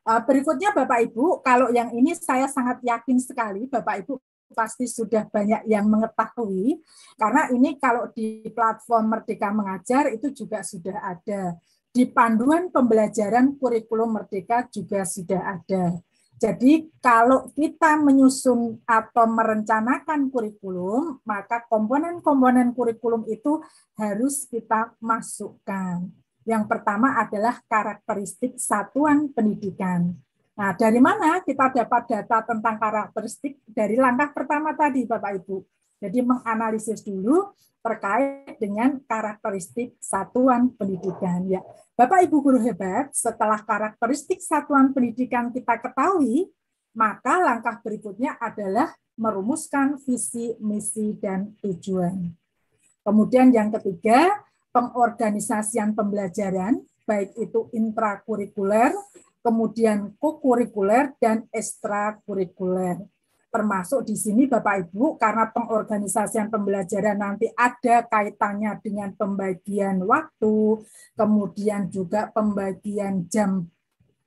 Berikutnya Bapak Ibu, kalau yang ini saya sangat yakin sekali Bapak Ibu pasti sudah banyak yang mengetahui, karena ini kalau di platform Merdeka Mengajar itu juga sudah ada. Di panduan pembelajaran kurikulum Merdeka juga sudah ada. Jadi kalau kita menyusun atau merencanakan kurikulum, maka komponen-komponen kurikulum itu harus kita masukkan. Yang pertama adalah karakteristik satuan pendidikan. Nah, dari mana kita dapat data tentang karakteristik? Dari langkah pertama tadi, Bapak Ibu. Jadi menganalisis dulu terkait dengan karakteristik satuan pendidikan. Ya, Bapak Ibu guru hebat, setelah karakteristik satuan pendidikan kita ketahui, maka langkah berikutnya adalah merumuskan visi, misi, dan tujuan. Kemudian yang ketiga, pengorganisasian pembelajaran, baik itu intrakurikuler, kemudian kokurikuler, dan ekstrakurikuler. Termasuk di sini Bapak Ibu, karena pengorganisasian pembelajaran nanti ada kaitannya dengan pembagian waktu, kemudian juga pembagian jam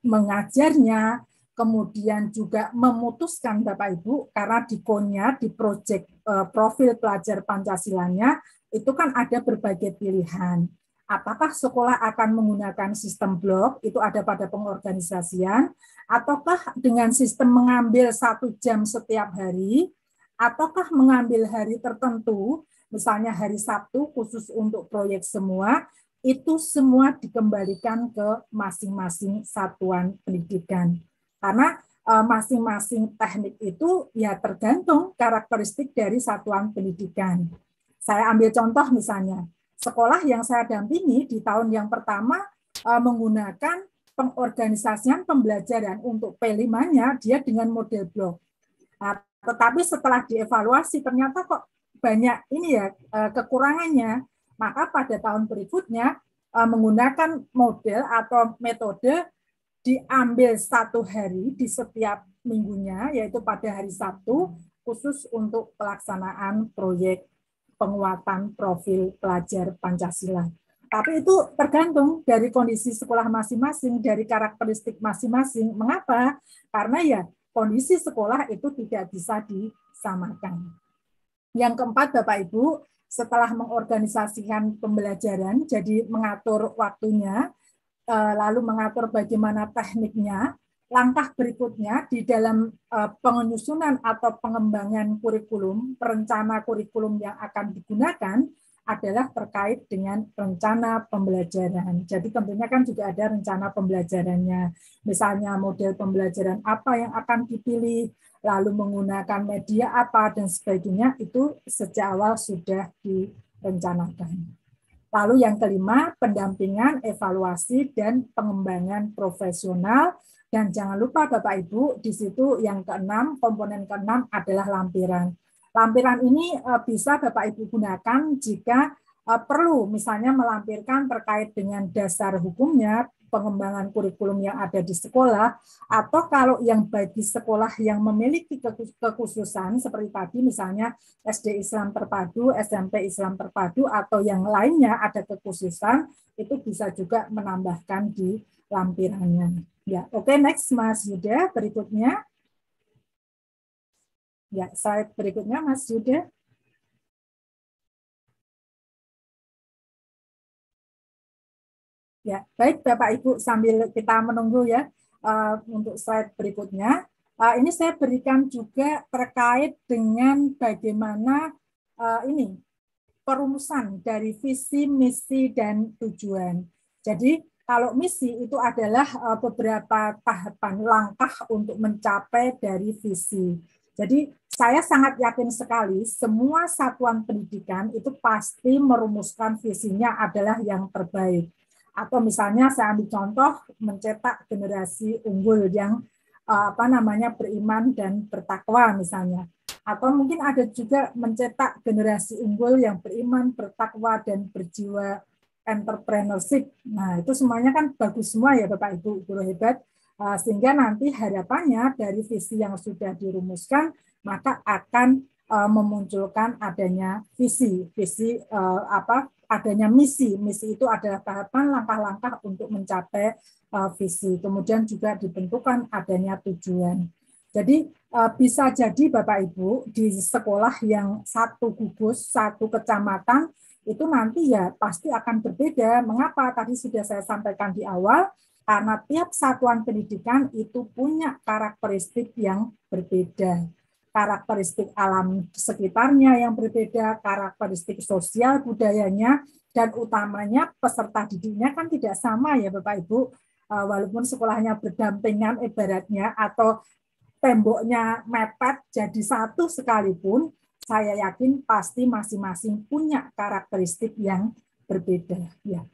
mengajarnya, kemudian juga memutuskan Bapak Ibu, karena di KON-nya, di proyek profil pelajar Pancasilanya, itu kan ada berbagai pilihan. Apakah sekolah akan menggunakan sistem blok, itu ada pada pengorganisasian, ataukah dengan sistem mengambil 1 jam setiap hari, ataukah mengambil hari tertentu, misalnya hari Sabtu khusus untuk proyek semua, itu semua dikembalikan ke masing-masing satuan pendidikan. Karena masing-masing teknik itu ya tergantung karakteristik dari satuan pendidikan. Saya ambil contoh misalnya, sekolah yang saya dampingi di tahun yang pertama menggunakan pengorganisasian pembelajaran untuk P5-nya dia dengan model blok. Nah, tetapi setelah dievaluasi ternyata kok banyak ini ya kekurangannya. Maka pada tahun berikutnya menggunakan model atau metode diambil 1 hari di setiap minggunya, yaitu pada hari Sabtu, khusus untuk pelaksanaan proyek penguatan profil pelajar Pancasila. Tapi itu tergantung dari kondisi sekolah masing-masing, dari karakteristik masing-masing. Mengapa? Karena ya kondisi sekolah itu tidak bisa disamakan. Yang keempat, Bapak Ibu, setelah mengorganisasikan pembelajaran, jadi mengatur waktunya, lalu mengatur bagaimana tekniknya, langkah berikutnya di dalam penyusunan atau pengembangan kurikulum, perencana kurikulum yang akan digunakan adalah terkait dengan rencana pembelajaran. Jadi tentunya kan juga ada rencana pembelajarannya. Misalnya model pembelajaran apa yang akan dipilih, lalu menggunakan media apa, dan sebagainya, itu sejak awal sudah direncanakan. Lalu yang kelima, pendampingan, evaluasi, dan pengembangan profesional. Dan jangan lupa Bapak Ibu, di situ yang keenam, komponen keenam adalah lampiran. Lampiran ini bisa Bapak Ibu gunakan jika perlu, misalnya melampirkan terkait dengan dasar hukumnya, pengembangan kurikulum yang ada di sekolah, atau kalau yang bagi sekolah yang memiliki kekhususan, seperti tadi misalnya SD Islam Terpadu, SMP Islam Terpadu, atau yang lainnya ada kekhususan, itu bisa juga menambahkan di lampirannya. Ya, oke, next Mas Yuda, berikutnya. Ya, slide berikutnya Mas Yuda. Ya, baik Bapak Ibu, sambil kita menunggu ya untuk slide berikutnya. Ini saya berikan juga terkait dengan bagaimana ini perumusan dari visi, misi, dan tujuan. Jadi kalau misi itu adalah beberapa tahapan langkah untuk mencapai dari visi. Jadi saya sangat yakin sekali semua satuan pendidikan itu pasti merumuskan visinya adalah yang terbaik. Atau misalnya saya ambil contoh mencetak generasi unggul yang beriman dan bertakwa misalnya. Atau mungkin ada juga mencetak generasi unggul yang beriman, bertakwa, dan berjiwa entrepreneurship. Nah, itu semuanya kan bagus semua ya Bapak Ibu guru hebat. Sehingga nanti harapannya dari visi yang sudah dirumuskan, maka akan memunculkan adanya visi adanya misi. Misi itu adalah tahapan langkah-langkah untuk mencapai visi. Kemudian juga ditentukan adanya tujuan. Jadi bisa jadi Bapak Ibu di sekolah yang satu gugus, satu kecamatan itu nanti ya pasti akan berbeda. Mengapa? Tadi sudah saya sampaikan di awal, karena tiap satuan pendidikan itu punya karakteristik yang berbeda. Karakteristik alam sekitarnya yang berbeda, karakteristik sosial budayanya, dan utamanya peserta didiknya kan tidak sama ya Bapak Ibu. Walaupun sekolahnya berdampingan ibaratnya atau temboknya mepet jadi satu sekalipun, saya yakin pasti masing-masing punya karakteristik yang berbeda. Ya,